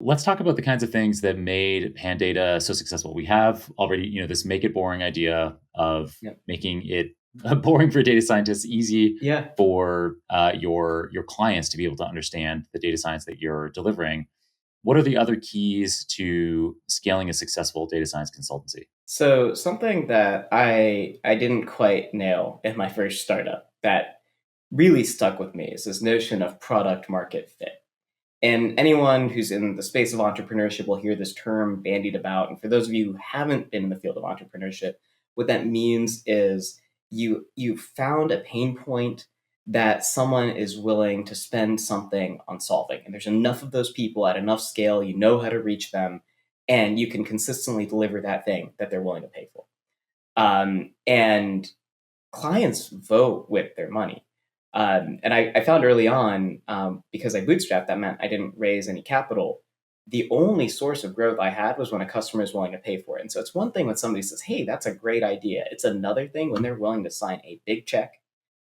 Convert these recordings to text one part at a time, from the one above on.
Let's talk about the kinds of things that made Pandata so successful. We have already, this make it boring idea of Yeah. making it boring for data scientists, easy Yeah. for your clients to be able to understand the data science that you're delivering. What are the other keys to scaling a successful data science consultancy? So something that I didn't quite nail in my first startup that really stuck with me is this notion of product market fit. And anyone who's in the space of entrepreneurship will hear this term bandied about. And for those of you who haven't been in the field of entrepreneurship, what that means is you found a pain point that someone is willing to spend something on solving. And there's enough of those people at enough scale, you know how to reach them, and you can consistently deliver that thing that they're willing to pay for. And clients vote with their money. And I found early on, because I bootstrapped, that meant I didn't raise any capital. The only source of growth I had was when a customer is willing to pay for it. And so it's one thing when somebody says, hey, that's a great idea. It's another thing when they're willing to sign a big check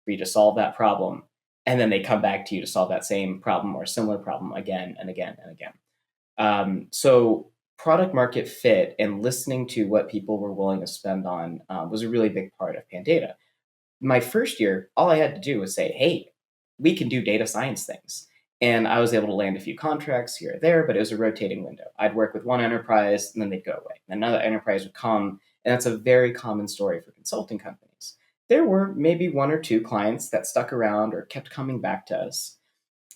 for you to solve that problem. And then they come back to you to solve that same problem or similar problem again and again and again. So product market fit and listening to what people were willing to spend on was a really big part of Pandata. My first year, all I had to do was say, hey, we can do data science things. And I was able to land a few contracts here or there, but it was a rotating window. I'd work with one enterprise and then they'd go away. Another enterprise would come. And that's a very common story for consulting companies. There were maybe one or two clients that stuck around or kept coming back to us.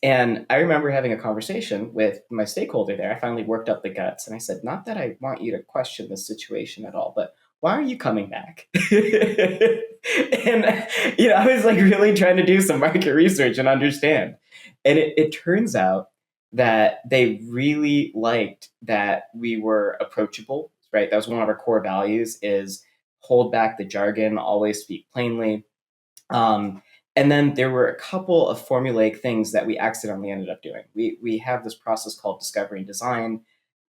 And I remember having a conversation with my stakeholder there. I finally worked up the guts and I said, not that I want you to question this situation at all, but why are you coming back? And I was like really trying to do some market research and understand. And it turns out that they really liked that we were approachable, right? That was one of our core values is hold back the jargon, always speak plainly. And then there were a couple of formulaic things that we accidentally ended up doing. We have this process called discovery and design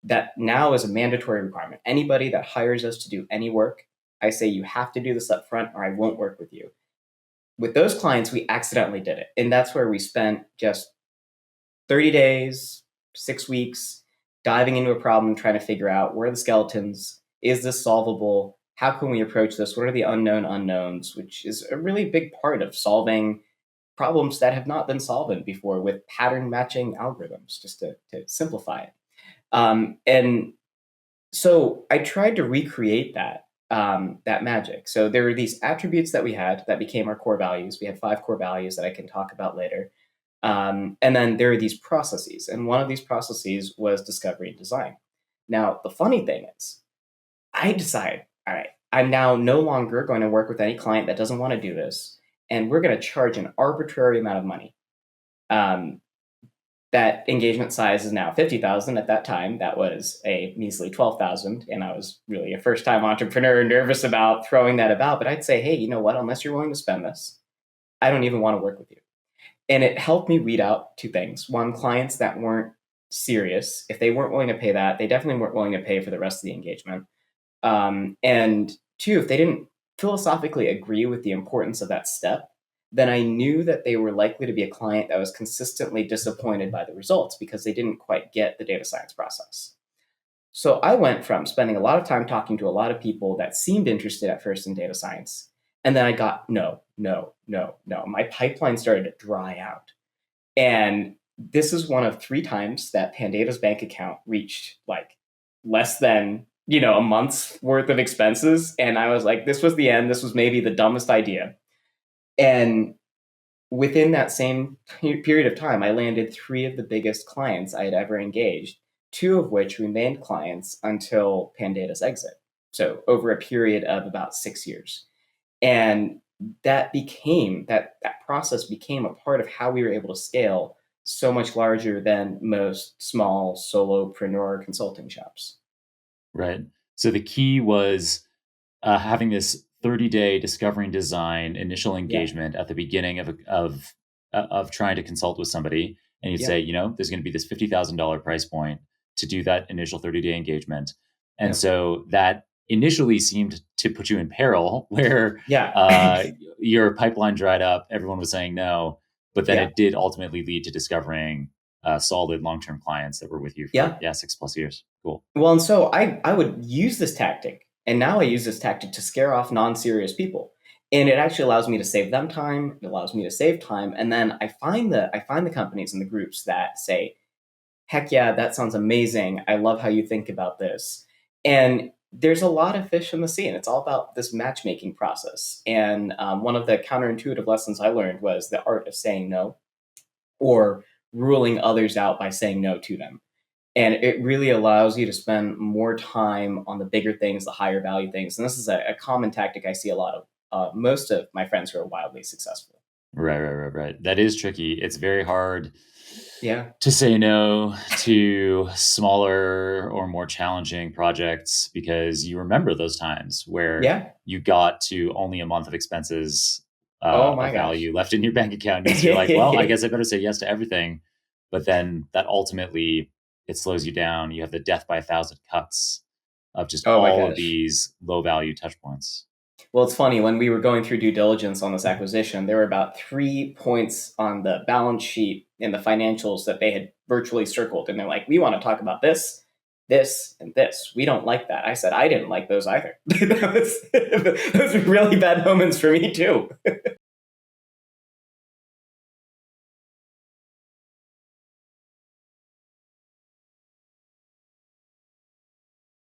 that now is a mandatory requirement. Anybody that hires us to do any work, I say you have to do this up front or I won't work with you. With those clients, we accidentally did it. And that's where we spent just 30 days, 6 weeks, diving into a problem, trying to figure out where are the skeletons, is this solvable? How can we approach this? What are the unknown unknowns, which is a really big part of solving problems that have not been solved before with pattern matching algorithms, just to simplify it. And so I tried to recreate that magic. So there were these attributes that we had that became our core values. We had 5 core values that I can talk about later. And then there are these processes. And one of these processes was discovery and design. Now, the funny thing is, I decide, all right, I'm now no longer going to work with any client that doesn't want to do this. And we're going to charge an arbitrary amount of money. That engagement size is now 50,000. At that time, that was a measly 12,000. And I was really a first time entrepreneur, nervous about throwing that about. But I'd say, hey, you know what? Unless you're willing to spend this, I don't even want to work with you. And it helped me weed out 2 things. One, clients that weren't serious. If they weren't willing to pay that, they definitely weren't willing to pay for the rest of the engagement. And 2, if they didn't philosophically agree with the importance of that step, then I knew that they were likely to be a client that was consistently disappointed by the results because they didn't quite get the data science process. So I went from spending a lot of time talking to a lot of people that seemed interested at first in data science. And then I got no, no, no, no. My pipeline started to dry out. And this is one of 3 times that Pandata's bank account reached like less than, a month's worth of expenses. And I was like, this was the end. This was maybe the dumbest idea. And within that same period of time, I landed 3 of the biggest clients I had ever engaged, 2 of which remained clients until Pandata's exit. So over a period of about 6 years. And that process became a part of how we were able to scale so much larger than most small solopreneur consulting shops. Right. So the key was having this 30-day discovery and design initial Yeah, engagement at the beginning of trying to consult with somebody, and you'd yeah, say, there's going to be this $50,000 price point to do that initial 30-day engagement, and yeah, so that initially seemed to put you in peril, where yeah, your pipeline dried up, everyone was saying no, but then yeah, it did ultimately lead to discovering solid long-term clients that were with you for Yeah. 6+ years. Cool. Well, and so I would use this tactic, and now I use this tactic to scare off non-serious people. And it actually allows me to save them time. It allows me to save time. And then I find the companies and the groups that say, heck yeah, that sounds amazing. I love how you think about this. And there's a lot of fish in the sea, and it's all about this matchmaking process. And one of the counterintuitive lessons I learned was the art of saying no, or ruling others out by saying no to them. And it really allows you to spend more time on the bigger things, the higher value things. And this is a common tactic I see a lot of most of my friends who are wildly successful. Right. That is tricky. It's very hard Yeah. to say no to smaller or more challenging projects because you remember those times where Yeah. you got to only a month of expenses Oh my of gosh. value left in your bank account. And so you're like, well, I guess I better say yes to everything. But then that ultimately it slows you down. You have the death by a thousand cuts of just Oh my all of gosh. these low value touch points. Well, it's funny, when we were going through due diligence on this acquisition, there were about 3 points on the balance sheet in the financials that they had virtually circled. And they're like, we want to talk about this, this, and this. We don't like that. I said, I didn't like those either. Those were really bad moments for me, too.